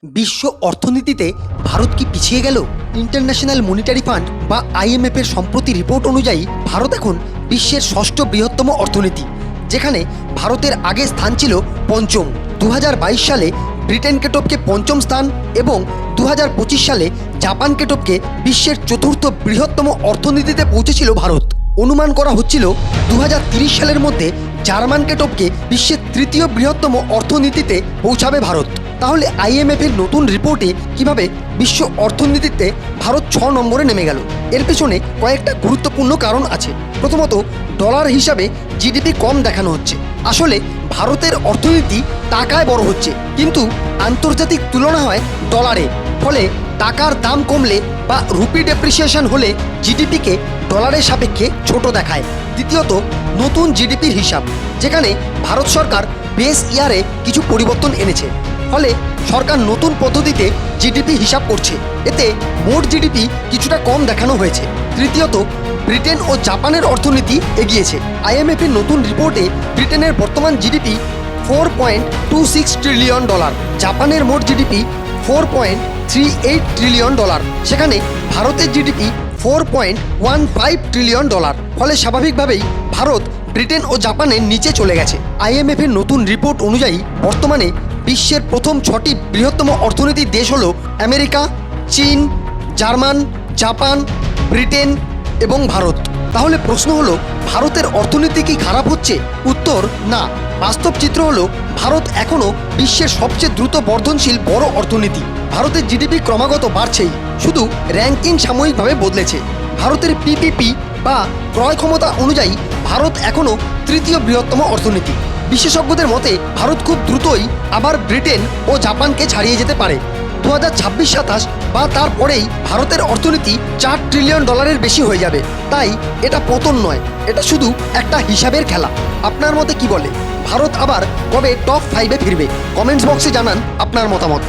বিশ্ব অর্থনীতিতে ভারত কি পিছিয়ে গেল? ইন্টারন্যাশনাল মনিটারি ফান্ড বা IMF এর সম্প্রতি রিপোর্ট অনুযায়ী ভারত এখন বিশ্বের ষষ্ঠ বৃহত্তম অর্থনীতি, যেখানে ভারতের আগে স্থান ছিল পঞ্চম। 2022 সালে ব্রিটেনকে টপকে পঞ্চম স্থান এবং 2025 সালে জাপানকে টপকে বিশ্বের চতুর্থ বৃহত্তম অর্থনীতিতে পৌঁছেছিল ভারত। অনুমান করা হচ্ছিল 2030 সালের মধ্যে জার্মানকে টপকে বিশ্বের তৃতীয় বৃহত্তম অর্থনীতিতে পৌঁছাবে ভারত। তাহলে IMF এর নতুন রিপোর্টে কিভাবে বিশ্ব অর্থনীতিতে ভারত 6 নম্বরে নেমে গেল? এর পেছনে কয়েকটা গুরুত্বপূর্ণ কারণ আছে। প্রথমত, ডলার হিসাবে জিডিপি কম দেখানো হচ্ছে। আসলে ভারতের অর্থনীতি টাকায় বড় হচ্ছে, কিন্তু আন্তর্জাতিক তুলনা হয় ডলারে। ফলে টাকার দাম কমলে বা রুপি ডেপ্রিসিয়েশন হলে জিডিপিকে ডলারের সাপেক্ষে ছোট দেখায়। দ্বিতীয়ত, নতুন জিডিপির হিসাব, যেখানে ভারত সরকার বেস ইয়ারে কিছু পরিবর্তন এনেছে। ফলে সরকার নতুন পদ্ধতিতে জিডিপি হিসাব করছে, এতে মোট জিডিপি কিছুটা কম দেখানো হয়েছে। তৃতীয়ত, ব্রিটেন ও জাপানের অর্থনীতি এগিয়েছে। IMF এর নতুন রিপোর্টে ব্রিটেনের বর্তমান জিডিপি $4.26 ট্রিলিয়ন, জাপানের মোট জিডিপি $4.38 ট্রিলিয়ন, সেখানে ভারতের জিডিপি $4.15 ট্রিলিয়ন। ফলে স্বাভাবিকভাবেই ভারত ব্রিটেন ও জাপানের নিচে চলে গেছে। IMF এর নতুন রিপোর্ট অনুযায়ী বর্তমানে বিশ্বের প্রথম 6টি বৃহত্তম অর্থনীতির দেশ হল আমেরিকা, চীন, জার্মান, জাপান, ব্রিটেন এবং ভারত। তাহলে প্রশ্ন হলো, ভারতের অর্থনীতি কি খারাপ হচ্ছে? উত্তর না। বাস্তব চিত্র হলো, ভারত এখনও বিশ্বের সবচেয়ে দ্রুত বর্ধনশীল বড় অর্থনীতি। ভারতের জিডিপি ক্রমাগত বাড়ছেই, শুধু র্যাঙ্কিং সাময়িকভাবে বদলেছে। ভারতের PPP বা ক্রয় ক্ষমতা অনুযায়ী ভারত এখনও তৃতীয় বৃহত্তম অর্থনীতি। বিশেষজ্ঞদের মতে ভারত খুব দ্রুতই আবার ব্রিটেন ও জাপানকে ছাড়িয়ে যেতে পারে। 2026-27 বা তারপরেই ভারতের অর্থনীতি $4 ট্রিলিয়ন বেশি হয়ে যাবে। তাই এটা পতন নয়, এটা শুধু একটা হিসাবের খেলা। আপনার মতে কি বলে? ভারত আবার কবে টপ 5-এ ফিরবে? কমেন্টস বক্সে জানান আপনার মতামত।